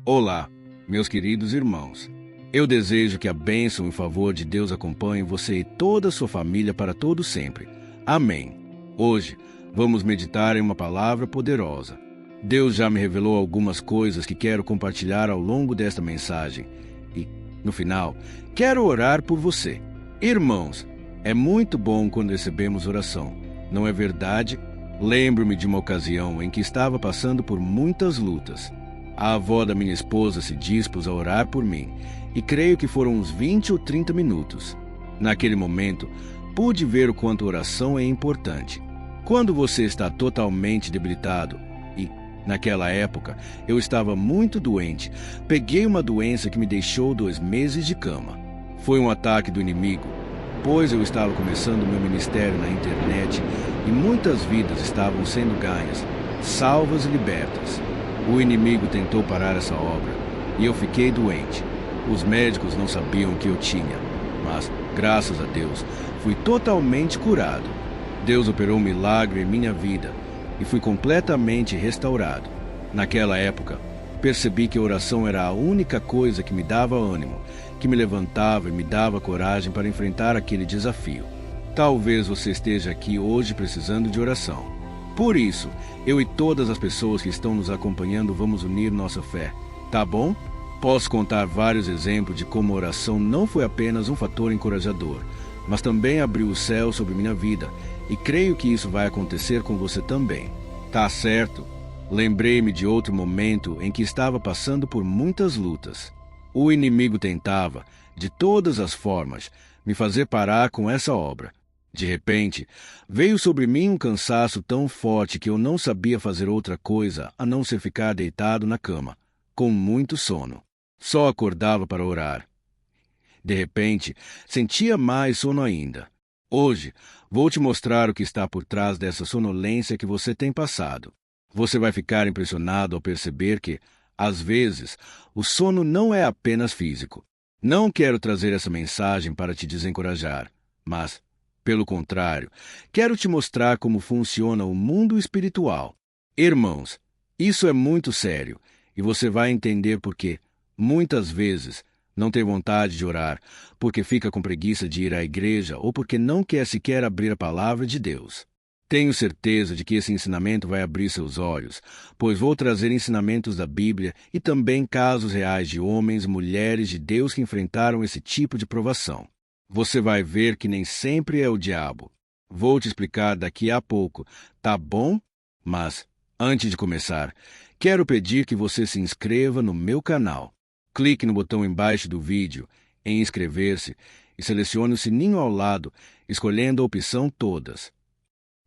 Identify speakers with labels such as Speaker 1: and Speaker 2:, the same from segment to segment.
Speaker 1: Olá, meus queridos irmãos. Eu desejo que a bênção e o favor de Deus acompanhem você e toda a sua família para todo sempre. Amém. Hoje, vamos meditar em uma palavra poderosa. Deus já me revelou algumas coisas que quero compartilhar ao longo desta mensagem. E, no final, quero orar por você. Irmãos, é muito bom quando recebemos oração, não é verdade? Lembro-me de uma ocasião em que estava passando por muitas lutas. A avó da minha esposa se dispôs a orar por mim, e creio que foram uns 20 ou 30 minutos. Naquele momento, pude ver o quanto a oração é importante. Quando você está totalmente debilitado, e, naquela época, eu estava muito doente, peguei uma doença que me deixou 2 meses de cama. Foi um ataque do inimigo, pois eu estava começando meu ministério na internet e muitas vidas estavam sendo ganhas, salvas e libertas. O inimigo tentou parar essa obra e eu fiquei doente. Os médicos não sabiam o que eu tinha, mas, graças a Deus, fui totalmente curado. Deus operou um milagre em minha vida e fui completamente restaurado. Naquela época, percebi que a oração era a única coisa que me dava ânimo, que me levantava e me dava coragem para enfrentar aquele desafio. Talvez você esteja aqui hoje precisando de oração. Por isso, eu e todas as pessoas que estão nos acompanhando vamos unir nossa fé, tá bom? Posso contar vários exemplos de como a oração não foi apenas um fator encorajador, mas também abriu o céu sobre minha vida, e creio que isso vai acontecer com você também. Tá certo? Lembrei-me de outro momento em que estava passando por muitas lutas. O inimigo tentava, de todas as formas, me fazer parar com essa obra. De repente, veio sobre mim um cansaço tão forte que eu não sabia fazer outra coisa a não ser ficar deitado na cama, com muito sono. Só acordava para orar. De repente, sentia mais sono ainda. Hoje, vou te mostrar o que está por trás dessa sonolência que você tem passado. Você vai ficar impressionado ao perceber que, às vezes, o sono não é apenas físico. Não quero trazer essa mensagem para te desencorajar, mas, pelo contrário, quero te mostrar como funciona o mundo espiritual. Irmãos, isso é muito sério, e você vai entender por quê. Muitas vezes, não tem vontade de orar, porque fica com preguiça de ir à igreja ou porque não quer sequer abrir a palavra de Deus. Tenho certeza de que esse ensinamento vai abrir seus olhos, pois vou trazer ensinamentos da Bíblia e também casos reais de homens e mulheres de Deus que enfrentaram esse tipo de provação. Você vai ver que nem sempre é o diabo. Vou te explicar daqui a pouco, tá bom? Mas, antes de começar, quero pedir que você se inscreva no meu canal. Clique no botão embaixo do vídeo, em inscrever-se, e selecione o sininho ao lado, escolhendo a opção Todas.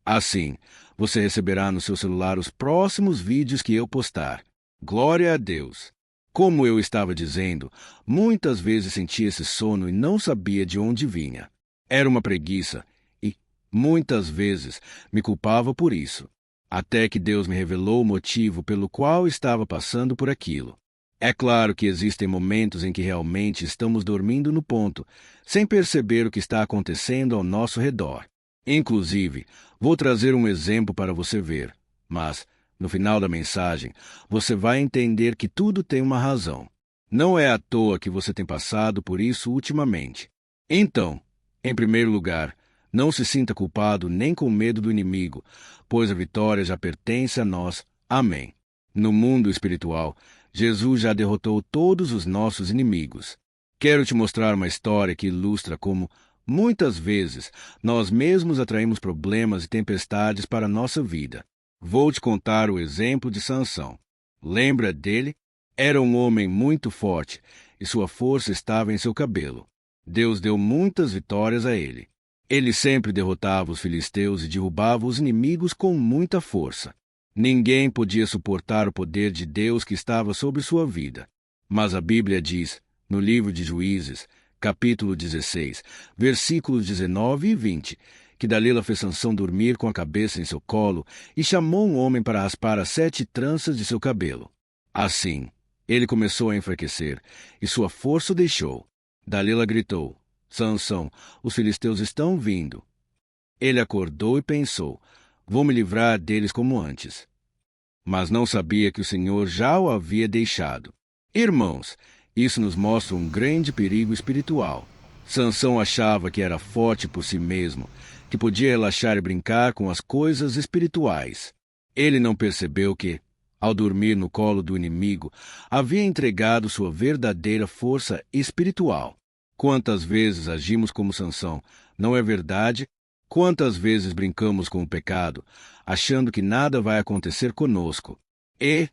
Speaker 1: Assim, você receberá no seu celular os próximos vídeos que eu postar. Glória a Deus! Como eu estava dizendo, muitas vezes sentia esse sono e não sabia de onde vinha. Era uma preguiça e, muitas vezes, me culpava por isso, até que Deus me revelou o motivo pelo qual estava passando por aquilo. É claro que existem momentos em que realmente estamos dormindo no ponto, sem perceber o que está acontecendo ao nosso redor. Inclusive, vou trazer um exemplo para você ver, mas, no final da mensagem, você vai entender que tudo tem uma razão. Não é à toa que você tem passado por isso ultimamente. Então, em primeiro lugar, não se sinta culpado nem com medo do inimigo, pois a vitória já pertence a nós. Amém. No mundo espiritual, Jesus já derrotou todos os nossos inimigos. Quero te mostrar uma história que ilustra como, muitas vezes, nós mesmos atraímos problemas e tempestades para a nossa vida. Vou te contar o exemplo de Sansão. Lembra dele? Era um homem muito forte e sua força estava em seu cabelo. Deus deu muitas vitórias a ele. Ele sempre derrotava os filisteus e derrubava os inimigos com muita força. Ninguém podia suportar o poder de Deus que estava sobre sua vida. Mas a Bíblia diz, no livro de Juízes, capítulo 16, versículos 19 e 20, que Dalila fez Sansão dormir com a cabeça em seu colo e chamou um homem para raspar as 7 tranças de seu cabelo. Assim, ele começou a enfraquecer e sua força o deixou. Dalila gritou, Sansão, os filisteus estão vindo. Ele acordou e pensou, vou me livrar deles como antes. Mas não sabia que o Senhor já o havia deixado. Irmãos, isso nos mostra um grande perigo espiritual. Sansão achava que era forte por si mesmo, que podia relaxar e brincar com as coisas espirituais. Ele não percebeu que, ao dormir no colo do inimigo, havia entregado sua verdadeira força espiritual. Quantas vezes agimos como Sansão, não é verdade? Quantas vezes brincamos com o pecado, achando que nada vai acontecer conosco? E,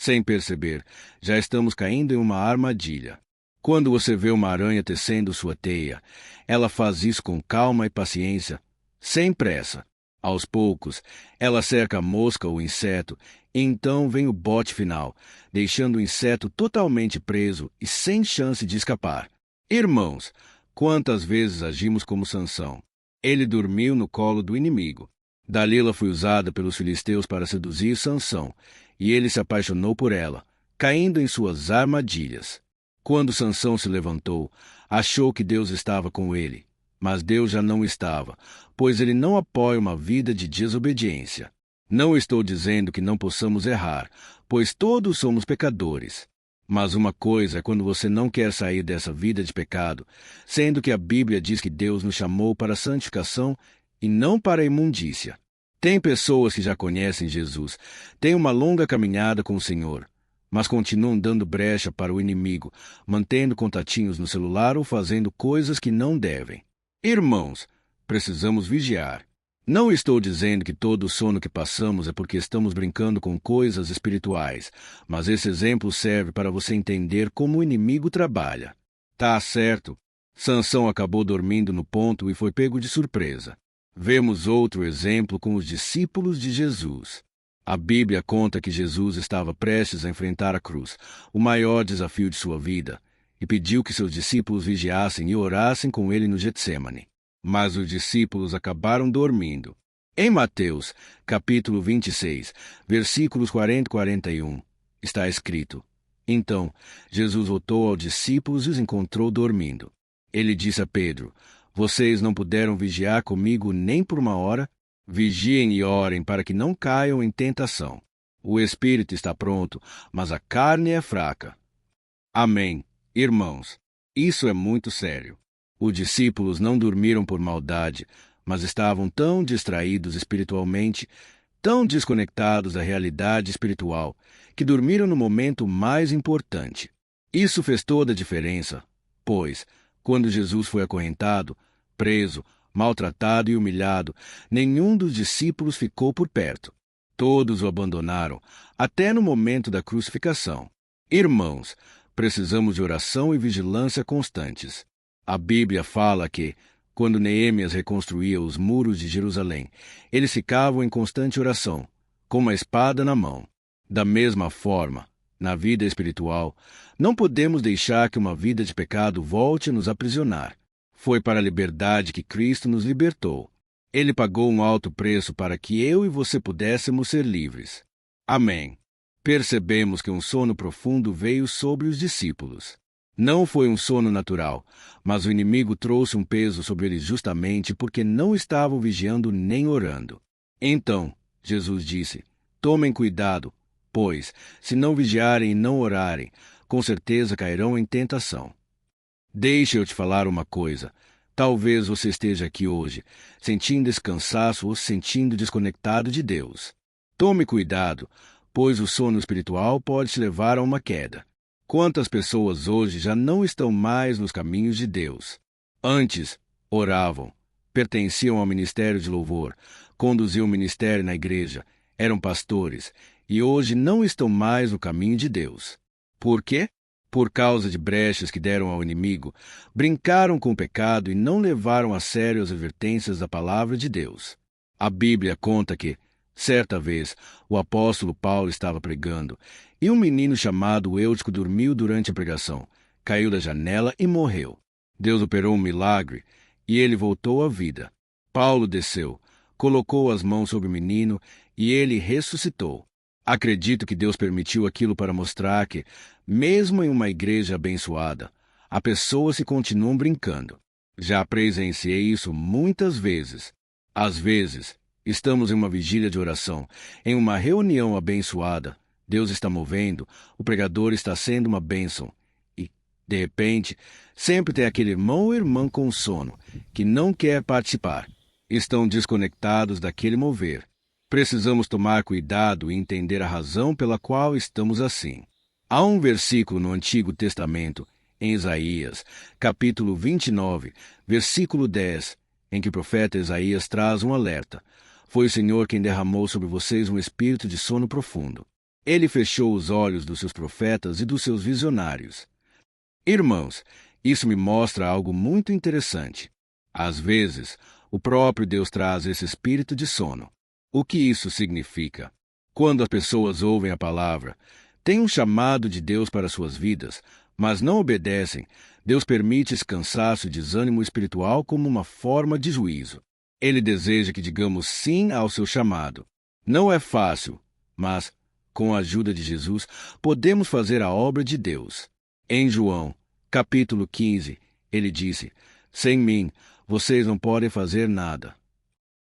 Speaker 1: sem perceber, já estamos caindo em uma armadilha. Quando você vê uma aranha tecendo sua teia, ela faz isso com calma e paciência, sem pressa. Aos poucos, ela cerca a mosca ou inseto, e então vem o bote final, deixando o inseto totalmente preso e sem chance de escapar. Irmãos, quantas vezes agimos como Sansão? Ele dormiu no colo do inimigo. Dalila foi usada pelos filisteus para seduzir Sansão, e ele se apaixonou por ela, caindo em suas armadilhas. Quando Sansão se levantou, achou que Deus estava com ele, mas Deus já não estava, pois ele não apoia uma vida de desobediência. Não estou dizendo que não possamos errar, pois todos somos pecadores. Mas uma coisa é quando você não quer sair dessa vida de pecado, sendo que a Bíblia diz que Deus nos chamou para a santificação e não para a imundícia. Tem pessoas que já conhecem Jesus, têm uma longa caminhada com o Senhor, mas continuam dando brecha para o inimigo, mantendo contatinhos no celular ou fazendo coisas que não devem. Irmãos, precisamos vigiar. Não estou dizendo que todo o sono que passamos é porque estamos brincando com coisas espirituais, mas esse exemplo serve para você entender como o inimigo trabalha. Tá certo. Sansão acabou dormindo no ponto e foi pego de surpresa. Vemos outro exemplo com os discípulos de Jesus. A Bíblia conta que Jesus estava prestes a enfrentar a cruz, o maior desafio de sua vida, e pediu que seus discípulos vigiassem e orassem com ele no Getsêmani. Mas os discípulos acabaram dormindo. Em Mateus, capítulo 26, versículos 40 e 41, está escrito: Então, Jesus voltou aos discípulos e os encontrou dormindo. Ele disse a Pedro: Vocês não puderam vigiar comigo nem por uma hora? Vigiem e orem para que não caiam em tentação. O espírito está pronto, mas a carne é fraca. Amém. Irmãos, isso é muito sério. Os discípulos não dormiram por maldade, mas estavam tão distraídos espiritualmente, tão desconectados da realidade espiritual, que dormiram no momento mais importante. Isso fez toda a diferença, pois, quando Jesus foi acorrentado, preso, maltratado e humilhado, nenhum dos discípulos ficou por perto. Todos o abandonaram, até no momento da crucificação. Irmãos, precisamos de oração e vigilância constantes. A Bíblia fala que, quando Neemias reconstruía os muros de Jerusalém, eles ficavam em constante oração, com uma espada na mão. Da mesma forma, na vida espiritual, não podemos deixar que uma vida de pecado volte a nos aprisionar. Foi para a liberdade que Cristo nos libertou. Ele pagou um alto preço para que eu e você pudéssemos ser livres. Amém. Percebemos que um sono profundo veio sobre os discípulos. Não foi um sono natural, mas o inimigo trouxe um peso sobre eles justamente porque não estavam vigiando nem orando. Então, Jesus disse: Tomem cuidado, pois, se não vigiarem e não orarem, com certeza cairão em tentação. Deixa eu te falar uma coisa. Talvez você esteja aqui hoje, sentindo esse cansaço ou se sentindo desconectado de Deus. Tome cuidado, pois o sono espiritual pode te levar a uma queda. Quantas pessoas hoje já não estão mais nos caminhos de Deus? Antes, oravam, pertenciam ao ministério de louvor, conduziam o ministério na igreja, eram pastores, e hoje não estão mais no caminho de Deus. Por quê? Por causa de brechas que deram ao inimigo, brincaram com o pecado e não levaram a sério as advertências da palavra de Deus. A Bíblia conta que, certa vez, o apóstolo Paulo estava pregando, e um menino chamado Eutico dormiu durante a pregação, caiu da janela e morreu. Deus operou um milagre, e ele voltou à vida. Paulo desceu, colocou as mãos sobre o menino, e ele ressuscitou. Acredito que Deus permitiu aquilo para mostrar que, mesmo em uma igreja abençoada, há pessoas que continuam brincando. Já presenciei isso muitas vezes. Às vezes, estamos em uma vigília de oração, em uma reunião abençoada. Deus está movendo, o pregador está sendo uma bênção. E, de repente, sempre tem aquele irmão ou irmã com sono, que não quer participar. Estão desconectados daquele mover. Precisamos tomar cuidado e entender a razão pela qual estamos assim. Há um versículo no Antigo Testamento, em Isaías, capítulo 29, versículo 10, em que o profeta Isaías traz um alerta. Foi o Senhor quem derramou sobre vocês um espírito de sono profundo. Ele fechou os olhos dos seus profetas e dos seus visionários. Irmãos, isso me mostra algo muito interessante. Às vezes, o próprio Deus traz esse espírito de sono. O que isso significa? Quando as pessoas ouvem a palavra, têm um chamado de Deus para suas vidas, mas não obedecem, Deus permite esse cansaço e desânimo espiritual como uma forma de juízo. Ele deseja que digamos sim ao seu chamado. Não é fácil, mas, com a ajuda de Jesus, podemos fazer a obra de Deus. Em João, capítulo 15, ele disse: sem mim, vocês não podem fazer nada.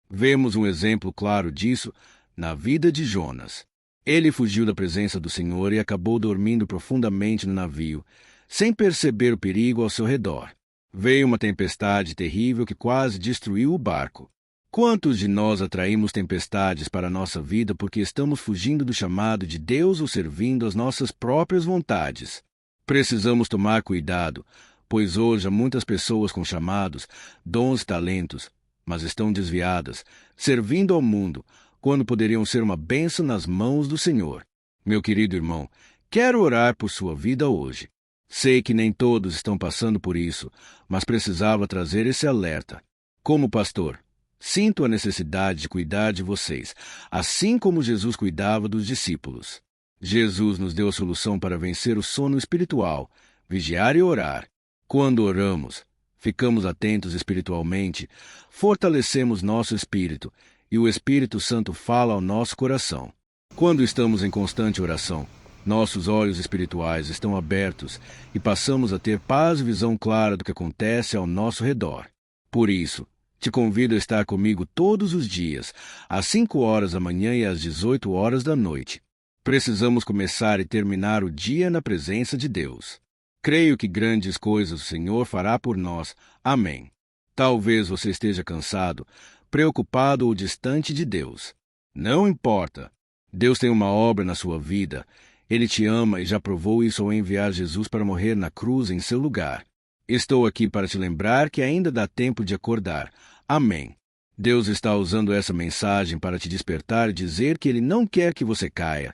Speaker 1: Vemos um exemplo claro disso na vida de Jonas. Ele fugiu da presença do Senhor e acabou dormindo profundamente no navio, sem perceber o perigo ao seu redor. Veio uma tempestade terrível que quase destruiu o barco. Quantos de nós atraímos tempestades para a nossa vida porque estamos fugindo do chamado de Deus ou servindo às nossas próprias vontades? Precisamos tomar cuidado, pois hoje há muitas pessoas com chamados, dons e talentos, mas estão desviadas, servindo ao mundo, quando poderiam ser uma bênção nas mãos do Senhor. Meu querido irmão, quero orar por sua vida hoje. Sei que nem todos estão passando por isso, mas precisava trazer esse alerta. Como pastor, sinto a necessidade de cuidar de vocês, assim como Jesus cuidava dos discípulos. Jesus nos deu a solução para vencer o sono espiritual, vigiar e orar. Quando oramos, ficamos atentos espiritualmente, fortalecemos nosso espírito, e o Espírito Santo fala ao nosso coração. Quando estamos em constante oração, nossos olhos espirituais estão abertos e passamos a ter paz e visão clara do que acontece ao nosso redor. Por isso, te convido a estar comigo todos os dias, às 5 horas da manhã e às 18 horas da noite. Precisamos começar e terminar o dia na presença de Deus. Creio que grandes coisas o Senhor fará por nós. Amém. Talvez você esteja cansado, preocupado ou distante de Deus. Não importa. Deus tem uma obra na sua vida. Ele te ama e já provou isso ao enviar Jesus para morrer na cruz em seu lugar. Estou aqui para te lembrar que ainda dá tempo de acordar. Amém. Deus está usando essa mensagem para te despertar e dizer que Ele não quer que você caia,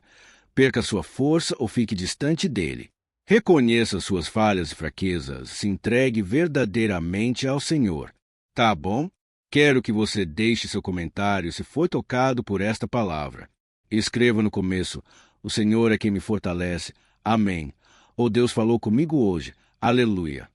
Speaker 1: perca sua força ou fique distante dele. Reconheça suas falhas e fraquezas, se entregue verdadeiramente ao Senhor. Tá bom? Quero que você deixe seu comentário se foi tocado por esta palavra. Escreva no começo: o Senhor é quem me fortalece. Amém. Ou Deus falou comigo hoje. Aleluia.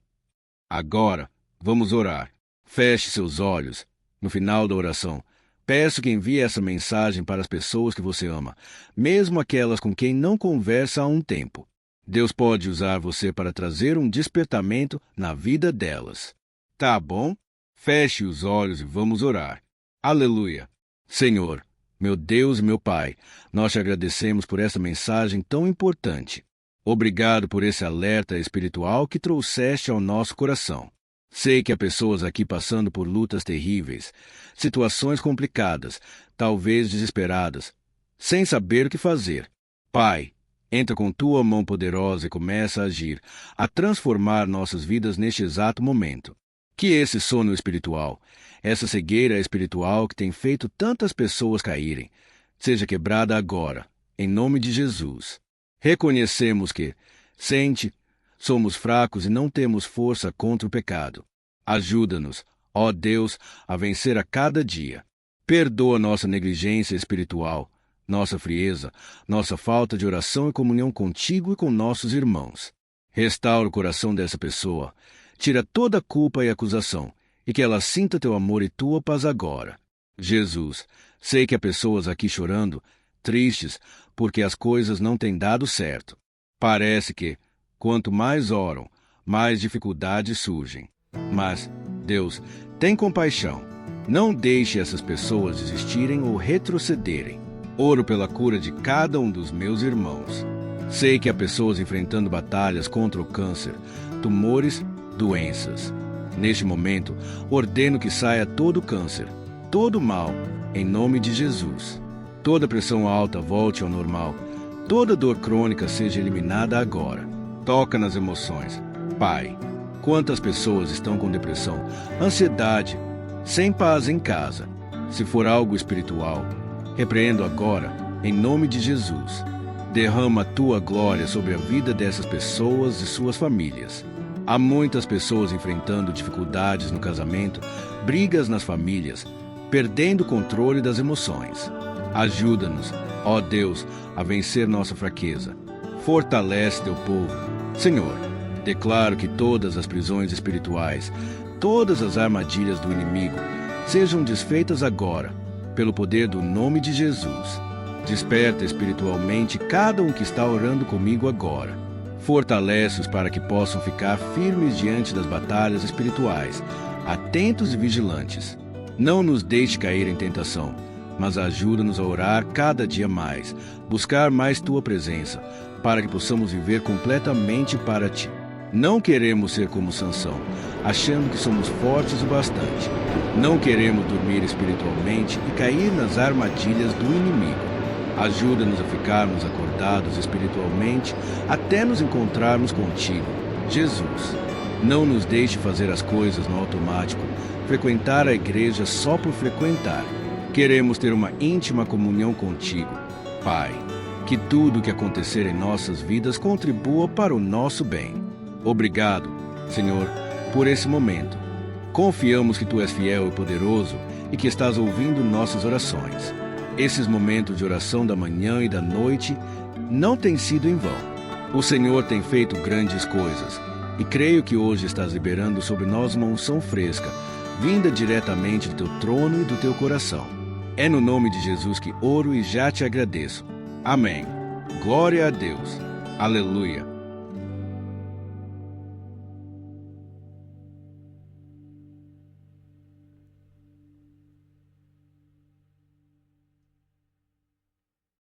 Speaker 1: Agora, vamos orar. Feche seus olhos. No final da oração, peço que envie essa mensagem para as pessoas que você ama, mesmo aquelas com quem não conversa há um tempo. Deus pode usar você para trazer um despertamento na vida delas. Tá bom? Feche os olhos e vamos orar. Aleluia. Senhor, meu Deus e meu Pai, nós te agradecemos por essa mensagem tão importante. Obrigado por esse alerta espiritual que trouxeste ao nosso coração. Sei que há pessoas aqui passando por lutas terríveis, situações complicadas, talvez desesperadas, sem saber o que fazer. Pai, entra com tua mão poderosa e começa a agir, a transformar nossas vidas neste exato momento. Que esse sono espiritual, essa cegueira espiritual que tem feito tantas pessoas caírem, seja quebrada agora, em nome de Jesus. Reconhecemos que, somos fracos e não temos força contra o pecado. Ajuda-nos, ó Deus, a vencer a cada dia. Perdoa nossa negligência espiritual, nossa frieza, nossa falta de oração e comunhão contigo e com nossos irmãos. Restaura o coração dessa pessoa. Tira toda a culpa e acusação, e que ela sinta teu amor e tua paz agora. Jesus, sei que há pessoas aqui chorando, tristes, porque as coisas não têm dado certo. Parece que, quanto mais oram, mais dificuldades surgem. Mas, Deus, tem compaixão. Não deixe essas pessoas desistirem ou retrocederem. Oro pela cura de cada um dos meus irmãos. Sei que há pessoas enfrentando batalhas contra o câncer, tumores, doenças. Neste momento, ordeno que saia todo câncer, todo mal, em nome de Jesus. Toda pressão alta volte ao normal. Toda dor crônica seja eliminada agora. Toca nas emoções. Pai, quantas pessoas estão com depressão, ansiedade, sem paz em casa? Se for algo espiritual, repreendo agora, em nome de Jesus. Derrama a tua glória sobre a vida dessas pessoas e suas famílias. Há muitas pessoas enfrentando dificuldades no casamento, brigas nas famílias, perdendo o controle das emoções. Ajuda-nos, ó Deus, a vencer nossa fraqueza. Fortalece teu povo. Senhor, declaro que todas as prisões espirituais, todas as armadilhas do inimigo, sejam desfeitas agora, pelo poder do nome de Jesus. Desperta espiritualmente cada um que está orando comigo agora. Fortalece-os para que possam ficar firmes diante das batalhas espirituais, atentos e vigilantes. Não nos deixe cair em tentação, mas ajuda-nos a orar cada dia mais, buscar mais tua presença, para que possamos viver completamente para ti. Não queremos ser como Sansão, achando que somos fortes o bastante. Não queremos dormir espiritualmente e cair nas armadilhas do inimigo. Ajuda-nos a ficarmos acordados espiritualmente até nos encontrarmos contigo, Jesus. Não nos deixe fazer as coisas no automático, frequentar a igreja só por frequentar. Queremos ter uma íntima comunhão contigo, Pai. Que tudo o que acontecer em nossas vidas contribua para o nosso bem. Obrigado, Senhor, por esse momento. Confiamos que Tu és fiel e poderoso e que estás ouvindo nossas orações. Esses momentos de oração da manhã e da noite não têm sido em vão. O Senhor tem feito grandes coisas e creio que hoje estás liberando sobre nós uma unção fresca, vinda diretamente do Teu trono e do Teu coração. É no nome de Jesus que oro e já te agradeço. Amém. Glória a Deus. Aleluia.